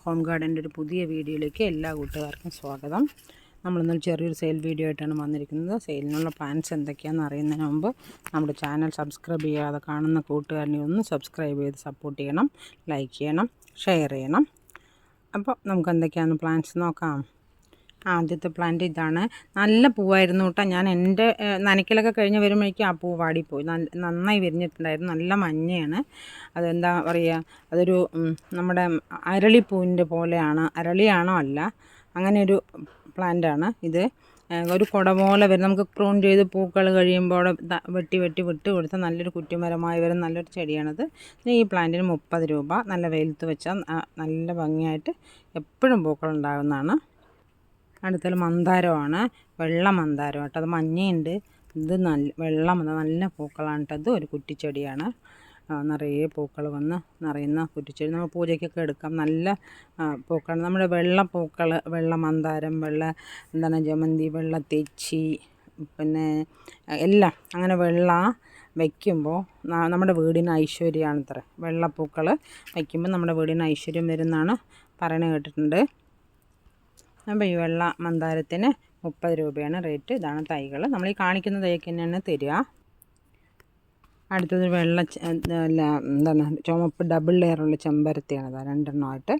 Home ഗാർഡൻ്റെ ഒരു പുതിയ വീഡിയോയിലേക്ക് എല്ലാ കൂട്ടുകാർക്കും സ്വാഗതം. നമ്മളിന്നൊരു ചെറിയൊരു സെയിൽ വീഡിയോ ആയിട്ടാണ് വന്നിരിക്കുന്നത്. സെയിലിനുള്ള പ്ലാൻസ് എന്തൊക്കെയാണെന്ന് അറിയുന്നതിന് മുമ്പ് നമ്മുടെ ചാനൽ സബ്സ്ക്രൈബ് ചെയ്യാതെ കാണുന്ന കൂട്ടുകാരനെ ഒന്ന് സബ്സ്ക്രൈബ് ചെയ്ത് സപ്പോർട്ട് ചെയ്യണം, ലൈക്ക് ചെയ്യണം, ഷെയർ ചെയ്യണം. അപ്പോൾ നമുക്ക് എന്തൊക്കെയാണ് പ്ലാൻസ് നോക്കാം. ആദ്യത്തെ പ്ലാന്റ് ഇതാണ്. നല്ല പൂവായിരുന്നു കേട്ടോ. ഞാൻ എൻ്റെ നനയ്ക്കലൊക്കെ കഴിഞ്ഞ് വരുമ്പോഴേക്കും ആ പൂ വാടിപ്പോയി. നന്നായി വിരിഞ്ഞിട്ടുണ്ടായിരുന്നു. നല്ല മഞ്ഞയാണ്. അതെന്താ പറയുക, അതൊരു നമ്മുടെ അരളിപ്പൂവിൻ്റെ പോലെയാണ്. അരളിയാണോ അല്ല, അങ്ങനെ ഒരു പ്ലാന്റാണ് ഇത്. ഒരു കുട പോലെ വരും. നമുക്ക് പ്രൂൺ ചെയ്ത് പൂക്കൾ കഴിയുമ്പോൾ വെട്ടി വിട്ട് കൊടുത്ത നല്ലൊരു കുറ്റിമരമായി വരും നല്ലൊരു ചെടിയാണത്. ഈ പ്ലാന്റിന് 30 രൂപ. നല്ല വെയിലത്ത് വെച്ചാൽ നല്ല ഭംഗിയായിട്ട് എപ്പോഴും പൂക്കൾ ഉണ്ടാകുന്നതാണ്. അടുത്തത് മന്ദാരമാണ്. വെള്ള മന്ദാരം കേട്ടോ. അത് മഞ്ഞയുണ്ട്. ഇത് വെള്ള നല്ല പൂക്കളാണ് കേട്ടോ. ഇത് ഒരു കുറ്റിച്ചെടിയാണ്. നിറയെ പൂക്കൾ വന്ന് നിറയുന്ന കുറ്റിച്ചെടി. നമ്മൾ പൂജയ്ക്കൊക്കെ എടുക്കാം. നല്ല പൂക്കളാണ്. നമ്മുടെ വെള്ള പൂക്കൾ, വെള്ള മന്ദാരം, എന്താണ് ജമന്തി, വെള്ള തെച്ചി, പിന്നെ എല്ലാം അങ്ങനെ വെള്ള വയ്ക്കുമ്പോൾ നമ്മുടെ വീടിന് ഐശ്വര്യമാണ് ഇത്ര. വെള്ളപ്പൂക്കൾ വയ്ക്കുമ്പോൾ നമ്മുടെ വീടിന് ഐശ്വര്യം വരുന്നതാണ് പറയണ കേട്ടിട്ടുണ്ട്. അപ്പോൾ ഈ വെള്ള മന്ദാരത്തിന് 30 രൂപയാണ് റേറ്റ്. ഇതാണ് തൈകൾ. നമ്മൾ ഈ കാണിക്കുന്ന തൈക്ക് തന്നെയാണ് തരിക. അടുത്തത് വെള്ള എന്താണ് ചുമപ്പ് ഡബിൾ ലെയറുള്ള ചെമ്പരത്തിയാണ്. അതാ 2 എണ്ണമായിട്ട്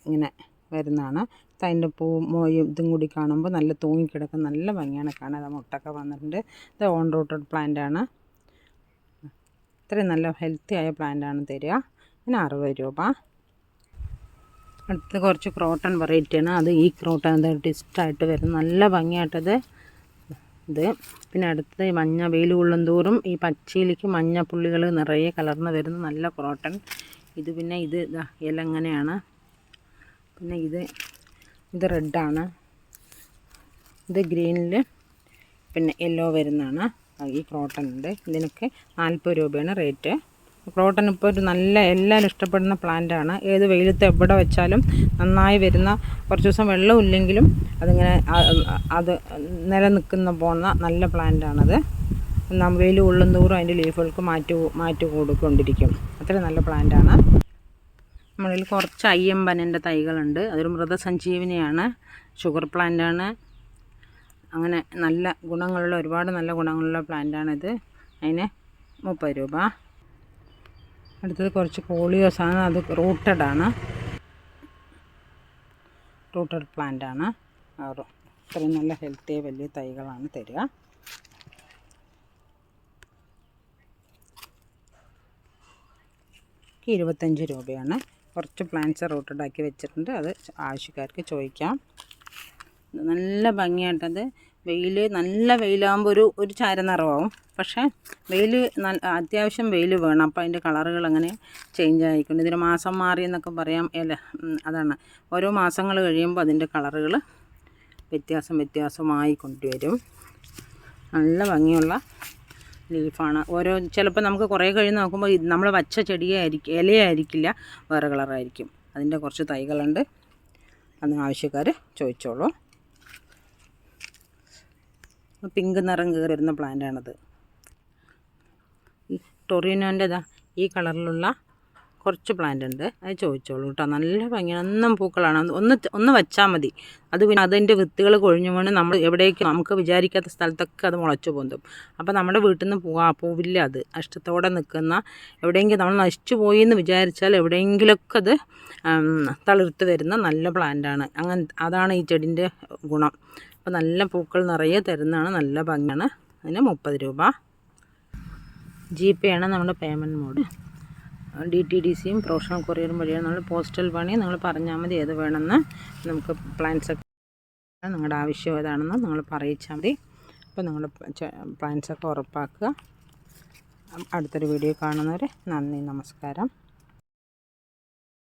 ഇങ്ങനെ വരുന്നതാണ്. അതിൻ്റെ പൂ ഇതും കൂടി കാണുമ്പോൾ നല്ല തൂങ്ങിക്കിടക്കുന്ന നല്ല ഭംഗിയാണ് കാണാൻ. അത് മുട്ടൊക്കെ വന്നിട്ടുണ്ട്. ഇത് ഓൺ റൂട്ടഡ് പ്ലാന്റാണ്. ഇത്രയും നല്ല ഹെൽത്തി ആയ പ്ലാന്റാണ് തരിക. ഇതിന് 60 രൂപ. അടുത്ത് കുറച്ച് ക്രോട്ടൺ വെറൈറ്റിയാണ്. അത് ഈ ക്രോട്ടൺ എന്താ ടിസ്റ്റായിട്ട് വരുന്നത് നല്ല ഭംഗിയായിട്ടത് ഇത്. പിന്നെ അടുത്ത് മഞ്ഞ വെയിൽ കൊള്ളും തോറും ഈ പച്ചയിലേക്ക് മഞ്ഞ പുള്ളികൾ നിറയെ കലർന്ന് വരുന്ന നല്ല ക്രോട്ടൺ. ഇത് പിന്നെ ഇത് ഇല അങ്ങനെയാണ്. പിന്നെ ഇത് റെഡാണ്. ഇത് ഗ്രീനിൽ പിന്നെ യെല്ലോ വരുന്നതാണ്. ഈ ക്രോട്ടൺ ഉണ്ട്. ഇതിനൊക്കെ 40 രൂപയാണ് റേറ്റ്. ക്രോട്ടൺ ഇപ്പോൾ ഒരു നല്ല എല്ലാവരും ഇഷ്ടപ്പെടുന്ന പ്ലാന്റാണ്. ഏത് വെയിലത്ത് എവിടെ വെച്ചാലും നന്നായി വരുന്ന, കുറച്ച് ദിവസം വെള്ളമില്ലെങ്കിലും അതിങ്ങനെ അത് നിലനിൽക്കുന്ന പോകുന്ന നല്ല പ്ലാന്റാണത്. വെയിൽ കൊള്ളും തോറും അതിൻ്റെ ലീഫുകൾക്ക് മാറ്റി കൊടുക്കൊണ്ടിരിക്കും. അത്ര നല്ല പ്ലാന്റാണ്. നമ്മളിൽ കുറച്ച് അയ്യമ്പനൻ്റെ തൈകളുണ്ട്. അതൊരു മൃതസഞ്ജീവനിയാണ്. ഷുഗർ പ്ലാന്റാണ്. അങ്ങനെ നല്ല ഗുണങ്ങളുള്ള, ഒരുപാട് നല്ല ഗുണങ്ങളുള്ള പ്ലാന്റാണിത്. അതിന് 30 രൂപ. അടുത്തത് കുറച്ച് കോളിയോസാണ്. അത് റൂട്ടഡാണ്. റൂട്ടഡ് പ്ലാന്റാണ്. ഇത്രയും നല്ല ഹെൽത്തി വലിയ തൈകളാണ് തരിക. എനിക്ക് 25 രൂപയാണ്. കുറച്ച് പ്ലാന്റ്സ് റൂട്ടഡാക്കി വെച്ചിട്ടുണ്ട്. അത് ആവശ്യക്കാർക്ക് ചോദിക്കാം. നല്ല ഭംഗിയായിട്ടത്. നല്ല വെയിലാകുമ്പോൾ ഒരു ചാരനിറമാവും. പക്ഷേ അത്യാവശ്യം വെയിൽ വേണം. അപ്പോൾ അതിൻ്റെ കളറുകൾ അങ്ങനെ ചേഞ്ച് ആയിക്കൊണ്ട് ഇതിന് മാസം മാറി എന്നൊക്കെ പറയാം. അതാണ് ഓരോ മാസങ്ങൾ കഴിയുമ്പോൾ അതിൻ്റെ കളറുകൾ വ്യത്യാസമായി കൊണ്ടുവരും. നല്ല ഭംഗിയുള്ള ലീഫാണ്. ചിലപ്പോൾ നമുക്ക് കുറേ കഴിഞ്ഞ് നോക്കുമ്പോൾ നമ്മൾ വച്ച ഇലയായിരിക്കില്ല, വേറെ കളറായിരിക്കും. അതിൻ്റെ കുറച്ച് തൈകളുണ്ട്. അതിന് ആവശ്യക്കാർ ചോദിച്ചോളൂ. പിങ്ക് നിറം കയറി വരുന്ന പ്ലാന്റാണത്. ഈ ടൊറീനോൻ്റെ ഈ കളറിലുള്ള കുറച്ച് പ്ലാന്റ് ഉണ്ട്. അത് ചോദിച്ചോളൂ കേട്ടോ. നല്ല ഭംഗിയാണ്. ഒന്നും പൂക്കളാണ്. ഒന്ന് വെച്ചാൽ മതി. അത് പിന്നെ അതിൻ്റെ വിത്തുകൾ കൊഴിഞ്ഞു വീണ് നമ്മൾ എവിടേക്ക് നമുക്ക് വിചാരിക്കാത്ത സ്ഥലത്തൊക്കെ അത് മുളച്ചു പൊന്തും. അപ്പോൾ നമ്മുടെ വീട്ടിൽ നിന്ന് പോവില്ല. അത് ഇഷ്ടത്തോടെ നിൽക്കുന്ന, എവിടെയെങ്കിലും നമ്മൾ നശിച്ചു പോയി എന്ന് വിചാരിച്ചാൽ എവിടെയെങ്കിലുമൊക്കെ അത് തളിർത്ത് വരുന്ന നല്ല പ്ലാന്റാണ്. അതാണ് ഈ ചെടിൻ്റെ ഗുണം. അപ്പോൾ നല്ല പൂക്കൾ നിറയെ തരുന്നതാണ്. നല്ല ഭംഗിയാണ്. അതിന് 30 രൂപ. GPay ആണ് നമ്മുടെ പേയ്മെൻറ്റ് മോഡ്. DTDCയും പ്രൊഫഷണൽ കൊറിയറും വഴിയാണ്. നമ്മൾ പോസ്റ്റൽ പണി നിങ്ങൾ പറഞ്ഞാൽ മതി ഏത് വേണമെന്ന്. നമുക്ക് പ്ലാൻസൊക്കെ നിങ്ങളുടെ ആവശ്യം ഏതാണെന്ന് നിങ്ങൾ പറയിച്ചാൽ മതി. അപ്പോൾ നിങ്ങളുടെ പ്ലാൻസൊക്കെ ഉറപ്പാക്കുക. അടുത്തൊരു വീഡിയോ കാണുന്നവരെ നന്ദി, നമസ്കാരം.